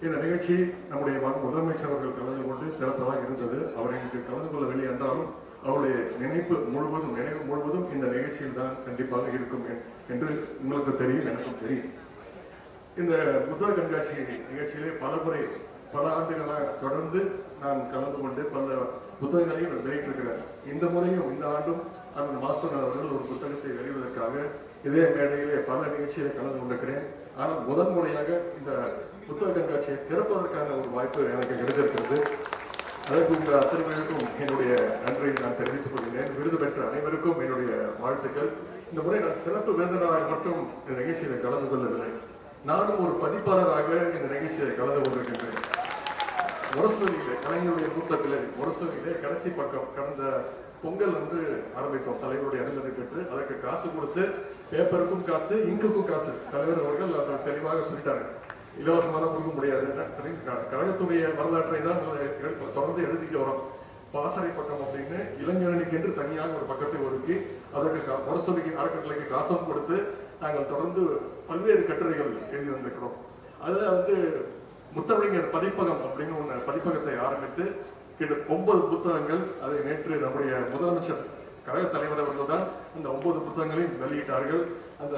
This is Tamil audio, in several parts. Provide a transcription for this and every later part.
இந்த நிகழ்ச்சி நம்முடைய முதலமைச்சர் அவர்கள் கலந்து கொண்டு திறப்பதாக இருந்தது. அவர் எனக்கு கலந்து கொள்ளவில்லை என்றாலும் அவருடைய நினைவு முழுவதும் இந்த நிகழ்ச்சியில் தான் கண்டிப்பாக இருக்கும் என்று உங்களுக்கு தெரியும், எனக்கும் தெரியும். இந்த புத்தக கண்காட்சி நிகழ்ச்சியிலே பல ஆண்டுகளாக தொடர்ந்து நான் கலந்து கொண்டு பல புத்தகங்களையும் வெளியிட்டிருக்கிறேன். இந்த முறையும் இந்த ஆண்டும் அந்த மாஸ்டர் அவர்கள் ஒரு புத்தகத்தை வெளியிடுவதற்காக இதே மேடையிலே பல நிகழ்ச்சிகளை கலந்து கொண்டிருக்கிறேன். ஆனால் முதல் முறையாக இந்த புத்தக கண்காட்சியை திறப்பதற்கான ஒரு வாய்ப்பு எனக்கு கிடைத்திருக்கிறது. அதற்கு உங்கள் அத்தனை பேருக்கும் என்னுடைய நன்றியை நான் தெரிவித்துக் கொள்கிறேன். விருது பெற்ற அனைவருக்கும் என்னுடைய வாழ்த்துக்கள். இந்த முறை நான் சிறப்பு விருந்தினராக மட்டும் இந்த நிகழ்ச்சியை கலந்து கொள்ளவில்லை, நானும் ஒரு பதிப்பாளராக இந்த நிகழ்ச்சியை கலந்து கொண்டிருக்கின்றேன். முரசொலியிலே கலைஞருடைய புத்தகத்திலே முரசொலியிலே கடைசி பக்கம் கடந்த பொங்கல் ஆரம்பித்தோம். தலைவருடைய அனுமதி பெற்று அதற்கு காசு கொடுத்து, பேப்பருக்கும் காசு, இங்குக்கும் காசு. தலைவர் அவர்கள் அதை தெளிவாக சொல்லிட்டாரு, இலவசமாக கொடுக்க முடியாது. கழகத்துடைய வரலாற்றை தான் தொடர்ந்து எழுதிட்டு வரோம். பாசறை பக்கம் அப்படின்னு இளைஞரணிக்கு என்று தனியாக ஒரு பக்கத்தை ஒதுக்கி அதற்கு முரசொலிக்கு அறக்கட்டளைக்கு காசும் கொடுத்து நாங்கள் தொடர்ந்து பல்வேறு கட்டுரைகள் எழுதி வந்திருக்கிறோம். அதுல முத்தமிழர் பதிப்பகம் அப்படின்னு ஒன்று பதிப்பகத்தை ஆரம்பித்து கிட்ட 9 புத்தகங்கள். அதை நேற்று நம்முடைய முதலமைச்சர் கழக தலைவர் அவர்கள் தான் அந்த 9 புத்தகங்களையும் வெளியிட்டார்கள். அந்த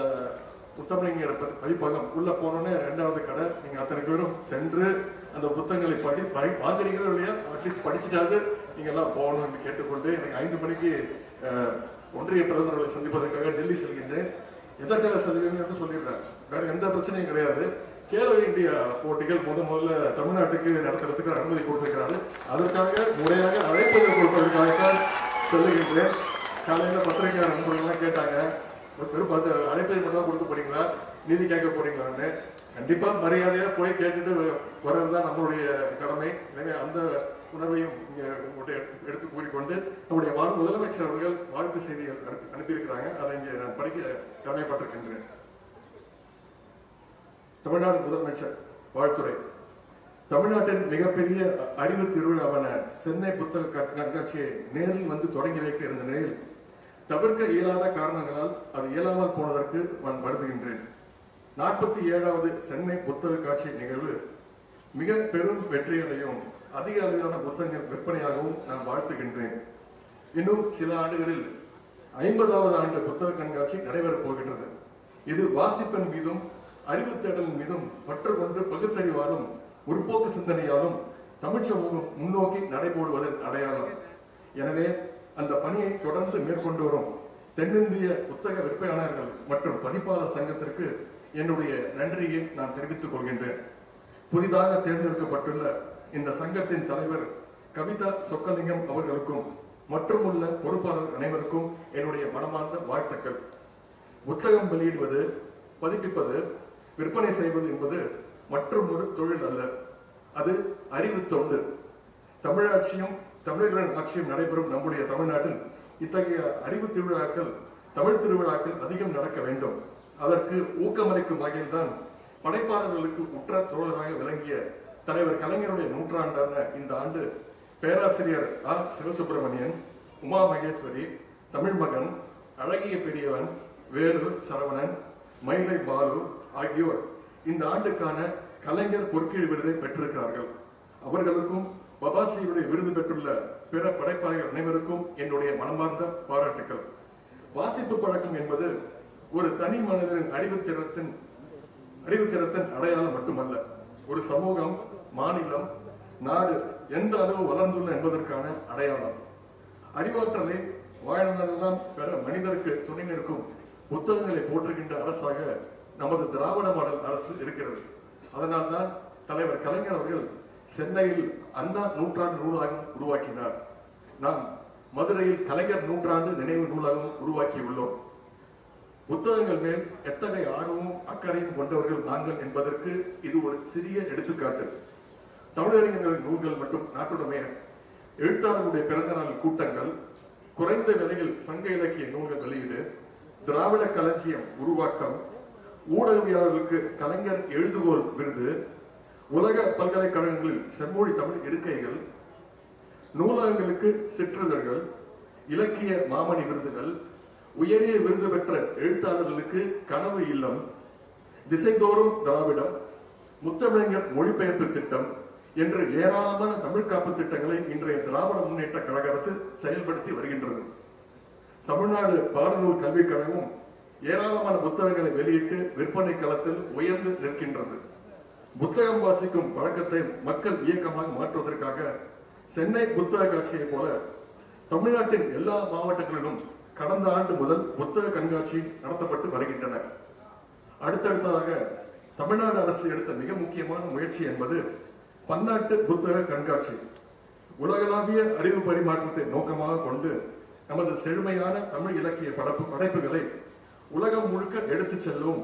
முத்தமிழர் பதிப்பகம் உள்ள போனோன்னே 2வது கடை. நீங்க அத்தனை பேரும் சென்று அந்த புத்தகங்களை வாங்குறீங்களோ இல்லையா, அட்லீஸ்ட் படிச்சுட்டாவது நீங்க எல்லாம் போகணும்னு கேட்டுக்கொண்டு எனக்கு 5 மணிக்கு ஒன்றிய பிரதமர்களை சந்திப்பதற்காக டெல்லி செல்கின்றேன். எதற்காக செல்கிறேன்னு சொல்லிடுறேன், வேற எந்த பிரச்சனையும் கிடையாது. கேலோ இந்தியா போட்டிகள் முதல்ல தமிழ்நாட்டுக்கு நடத்துறதுக்கு அனுமதி கொடுத்திருக்கிறாரு. அதற்காக முறையாக அழைப்புதல் கொடுப்பதற்காகத்தான் சொல்லுகின்றேன். காலையில பத்திரிகை நண்பர்கள்லாம் கேட்டாங்க, வெறும் அழைப்பதை மட்டும் தான் கொடுக்க போறீங்களா, நீதி கேட்க போறீங்களான்னு. கண்டிப்பா மரியாதையா போய் கேட்டுட்டு வர்றதுதான் நம்மளுடைய கடமை. எனவே அந்த உணர்வையும் எடுத்து கூறிக்கொண்டு நம்முடைய முதலமைச்சர் அவர்கள் வாழ்த்து செய்திகள் அனுப்பியிருக்கிறாங்க. அதை இங்கே நான் படிக்க கடமைப்பட்டிருக்கின்றேன். தமிழ்நாடு முதலமைச்சர் வாழ்த்துறை. தமிழ்நாட்டின் மிகப்பெரிய அறிவு திருவிழாவான சென்னை புத்தக கண்காட்சியை நேரில் தொடங்கி வைக்க இருந்த நிலையில் தவிர்க்க இயலாத காரணங்களால் அது இயலாமல் போனதற்கு நான் வருந்துகின்றேன். 47வது சென்னை புத்தக காட்சி நிகழ்வு மிக பெரும் வெற்றியடையும், அதிக அளவிலான புத்தகங்கள் விற்பனையாகவும் நான் வாழ்த்துகின்றேன். இன்னும் சில ஆண்டுகளில் 50வது ஆண்டு புத்தக கண்காட்சி நடைபெறப் போகின்றது. இது வாசிப்பின் மீதும் அறிவு தேடலின் மீதும் பற்று கொண்டு பகுத்தறிவாலும் முற்போக்கு சிந்தனையாலும் தமிழ் சமூகம் முன்னோக்கி நடைபோடுவதன் அடையாளம். எனவே அந்த பணியை தொடர்ந்து மேற்கொண்டு வரும் தென்னிந்திய புத்தக விற்பனையாளர்கள் மற்றும் பதிப்பாளர் சங்கத்திற்கு என்னுடைய நன்றியை நான் தெரிவித்துக் கொள்கின்றேன். புதிதாக தேர்ந்தெடுக்கப்பட்டுள்ள இந்த சங்கத்தின் தலைவர் கவிதா சொக்கலிங்கம் அவர்களுக்கும் மற்றும் உள்ள பொறுப்பாளர் அனைவருக்கும் என்னுடைய மனமார்ந்த வாழ்த்துக்கள். புத்தகம் வெளியிடுவது, பதிப்பிப்பது, விற்பனை செய்வது என்பது மற்றும் ஒரு தொழில் அல்ல, அது அறிவு தொண்டு. தமிழாட்சியும் தமிழர்களின் ஆட்சியும் நடைபெறும் நம்முடைய தமிழ்நாட்டில் இத்தகைய அறிவு திருவிழாக்கள், தமிழ் திருவிழாக்கள் அதிகம் நடக்க வேண்டும். அதற்கு ஊக்கமளிக்கும் வகையில் தான் படைப்பாளர்களுக்கு உற்ற தோழராக விளங்கிய தலைவர் கலைஞருடைய 100ஆண்டான இந்த ஆண்டு பேராசிரியர் சிவசுப்பிரமணியன், உமா மகேஸ்வரி, தமிழ்மகன், அழகிய பெரியவன், வேலு சரவணன், மயிலை பாலு ஆகியோர் இந்த ஆண்டுக்கான கலைஞர் பொற்கீழ் விருதை பெற்றிருக்கிறார்கள். அவர்களுக்கும் பபாசியுடைய விருது பெற்றுள்ள பிற படைப்பாளர்கள் அனைவருக்கும் என்னுடைய மனமார்ந்த பாராட்டுக்கள். வாசிப்பு பழக்கம் என்பது ஒரு தனி மனிதனின் அறிவுத்திறத்தின் அடையாளம் மட்டுமல்ல, ஒரு சமூகம், மாநிலம், நாடு எந்த அளவு வளர்ந்துள்ள என்பதற்கான அடையாளம். அறிவாற்றலை வாழ்நாளெல்லாம் பெற மனிதருக்கு துணை நிற்கும் புத்தகங்களை போற்றுகின்ற அரசாக நமது திராவிட மாடல் அரசு இருக்கிறது. அதனால்தான் தலைவர் கலைஞர் அவர்கள் சென்னையில் அண்ணா 100ஆண்டு நூலகம் உருவாக்கினார். நாம் மதுரையில் கலைஞர் 100ஆண்டு நினைவு நூலகம் உருவாக்கியுள்ளோம். புத்தகங்கள் மேல் எத்தகைய ஆர்வமும் அக்கறையும் கொண்டவர்கள் நாங்கள் என்பதற்கு இது ஒரு சிறிய எடுத்துக்காட்டு. தமிழறிஞர்களின் நூல்கள் மற்றும் நாட்டுடைமை, எழுத்தாளர்களுடைய பிறந்தநாள் கூட்டங்கள், குறைந்த விலையில் சங்க இலக்கிய நூல்கள் வெளியீடு, திராவிட களஞ்சியம் உருவாக்கம், ஊடகவியலாளர்களுக்கு கலைஞர் எழுதுகோல் விருது, உலக பல்கலைக்கழகங்களில் செம்மொழி தமிழ் இருக்கைகள், நூலகங்களுக்கு சிற்றிதழ்கள், இலக்கிய மாமணி விருதுகள், உயரிய விருது பெற்ற எழுத்தாளர்களுக்கு கனவு இல்லம், திசைதோறும் திராவிடம், முத்தமிழர் மொழிபெயர்ப்பு திட்டம் என்று ஏராளமான தமிழ் காப்பு திட்டங்களை இன்றைய திராவிட முன்னேற்ற கழக அரசு செயல்படுத்தி வருகின்றது. தமிழ்நாடு பாடநூல் கல்விக் கழகம் ஏராளமான புத்தகங்களை வெளியிட்டு விற்பனை களத்தில் உயர்ந்து நிற்கின்றது. புத்தகம் வாசிக்கும் பழக்கத்தை மக்கள் இயக்கமாக மாற்றுவதற்காக சென்னை புத்தக காட்சியை போல தமிழ்நாட்டின் எல்லா மாவட்டங்களிலும் கடந்த ஆண்டு முதல் புத்தக கண்காட்சி நடத்தப்பட்டு வருகின்றன. அடுத்தடுத்ததாக தமிழ்நாடு அரசு எடுத்த மிக முக்கியமான முயற்சி என்பது பன்னாட்டு புத்தக கண்காட்சி. உலகளாவிய அறிவு பரிமாற்றத்தை நோக்கமாக கொண்டு நமது செழுமையான தமிழ் இலக்கிய படைப்புகளை உலகம் முழுக்க எடுத்துச் செல்லும்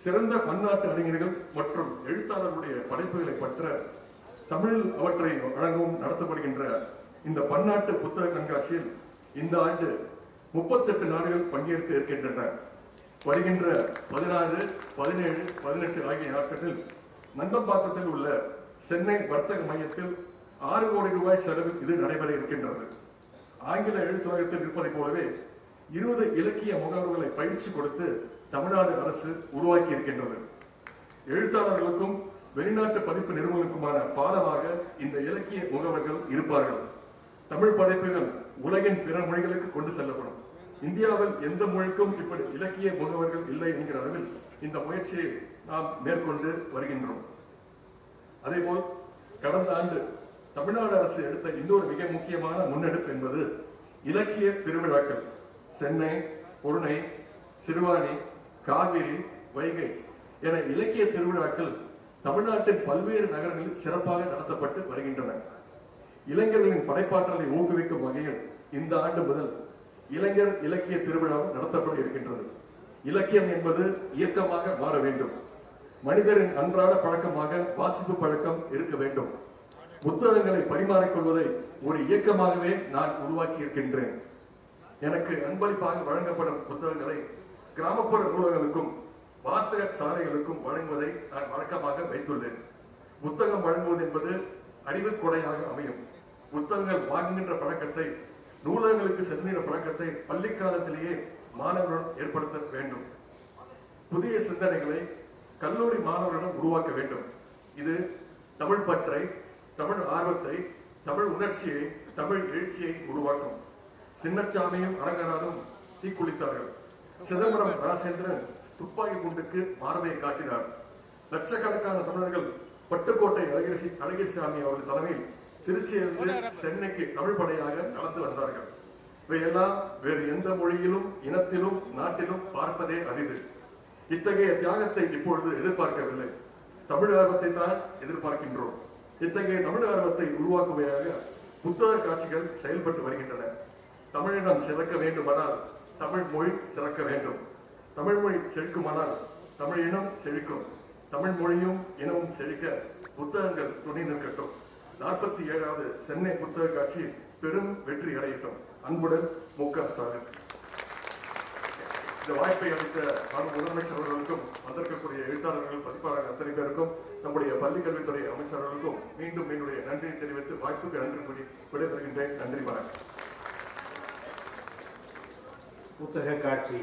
சிறந்த பன்னாட்டு அறிஞர்கள் மற்றும் எழுத்தாளர்களுடைய படைப்புகளை பற்ற தமிழில் அவற்றை வழங்கவும் நடத்தப்படுகின்ற இந்த பன்னாட்டு புத்தக கண்காட்சியில் இந்த ஆண்டு 38 நாடுகள் பங்கேற்க இருக்கின்றன. வருகின்ற 16, 17, 18 ஆகிய நாட்களில் நந்தம்பாக்கத்தில் உள்ள சென்னை வர்த்தக மையத்தில் 6 கோடி ரூபாய் செலவில் இது நடைபெற இருக்கின்றது. ஆங்கில எழுத்துலகத்தில் இருப்பதை போலவே 20 இலக்கிய முகவர்களை பயிற்சி கொடுத்து தமிழ்நாடு அரசு உருவாக்கி இருக்கின்றது. எழுத்தாளர்களுக்கும் வெளிநாட்டு பதிப்பு நிறுவனங்களுக்குமான பாடமாக இந்த இலக்கிய முகவர்கள் இருப்பார்கள். தமிழ் படைப்புகள் உலகின் பிற மொழிகளுக்கு கொண்டு செல்லப்படும். இந்தியாவில் எந்த மொழிக்கும் இப்படி இலக்கிய முகவர்கள் இல்லை என்கிற அளவில் இந்த முயற்சியை நாம் மேற்கொண்டு வருகின்றோம். அதேபோல் கடந்த ஆண்டு தமிழ்நாடு அரசு எடுத்த இன்னொரு மிக முக்கியமான முன்னெடுப்பு என்பது இலக்கிய திருவிழாக்கள். சென்னை, பொருணை, சிறுவாணி, காவிரி, வைகை என இலக்கிய திருவிழாக்கள் தமிழ்நாட்டின் பல்வேறு நகரங்களில் சிறப்பாக நடத்தப்பட்டு வருகின்றன. இளைஞர்களின் படைப்பாற்றலை ஊக்குவிக்கும் வகையில் இந்த ஆண்டு முதல் இளைஞர் இலக்கிய திருவிழா நடத்தப்பட இருக்கின்றது. இலக்கியம் என்பது இயக்கமாக மாற வேண்டும். மனிதரின் அன்றாட பழக்கமாக வாசிப்பு பழக்கம் இருக்க வேண்டும். புத்தகங்களை பரிமாறிக்கொள்வதை ஒரு இயக்கமாகவே நான் உருவாக்கி இருக்கின்றேன். எனக்கு அன்பளிப்பாக வழங்கப்படும் புத்தகங்களை கிராமப்புற நூலகங்களுக்கும் வாசக சாலைகளுக்கும் வழங்குவதை நான் வழக்கமாக வைத்துள்ளேன். புத்தகம் வழங்குவது என்பது அறிவு கொடையாக அமையும். புத்தகங்கள் வாங்குகின்ற பழக்கத்தை, நூலகங்களுக்கு செல்கின்ற பழக்கத்தை பள்ளி காலத்திலேயே மாணவர்களுடன் ஏற்படுத்த வேண்டும். புதிய சிந்தனைகளை கல்லூரி மாணவர்களிடம் உருவாக்க வேண்டும். இது தமிழ் பற்றை, தமிழ் ஆர்வத்தை, தமிழ் உணர்ச்சியை, தமிழ் எழுச்சியை உருவாக்கும். சின்னச்சாமியும் அரங்கநாதும் தீக்குளித்தார்கள். சிதம்பரம் ராசேந்திரன் துப்பாக்கி குண்டுக்கு மார்பை காட்டினார். லட்சக்கணக்கான தமிழர்கள் பட்டுக்கோட்டை அழகிரிசாமி அவர்கள் தலைமையில் திருச்சியிலிருந்து சென்னைக்கு தமிழ் படையாக நடந்து வந்தார்கள். இவையெல்லாம் வேறு எந்த மொழியிலும், இனத்திலும், நாட்டிலும் பார்ப்பதே அரிது. இத்தகைய தியாகத்தை இப்பொழுது எதிர்பார்க்கவில்லை, தமிழ் ஆர்வத்தை தான் எதிர்பார்க்கின்றோம். இத்தகைய தமிழ் ஆர்வத்தை உருவாக்குவதாக புத்தக காட்சிகள் செயல்பட்டு வருகின்றன. தமிழினம் சிறக்க வேண்டுமானால் தமிழ் மொழி சிறக்க வேண்டும். தமிழ் மொழி செழிக்குமானால் தமிழ் இனம் செழிக்கும். தமிழ் மொழியும் இனமும் செழிக்க புத்தகங்கள் துணை நிற்கட்டும். 47வது சென்னை புத்தக காட்சி பெரும் வெற்றி அடையட்டும். அன்புடன் மு.க. ஸ்டாலின். இந்த வாய்ப்பை அளித்த முதலமைச்சர் அவர்களுக்கும், வந்திருக்கக்கூடிய எழுத்தாளர்கள், பதிப்பாளர்கள் அத்தனை பேருக்கும், நம்முடைய பள்ளிக்கல்வித்துறை அமைச்சர் அவர்களுக்கும் மீண்டும் என்னுடைய நன்றியை தெரிவித்து வாய்ப்புக்கு நன்றி கூறி விடைபெறுகின்றேன். நன்றி, வணக்கம். புத்தக காட்சி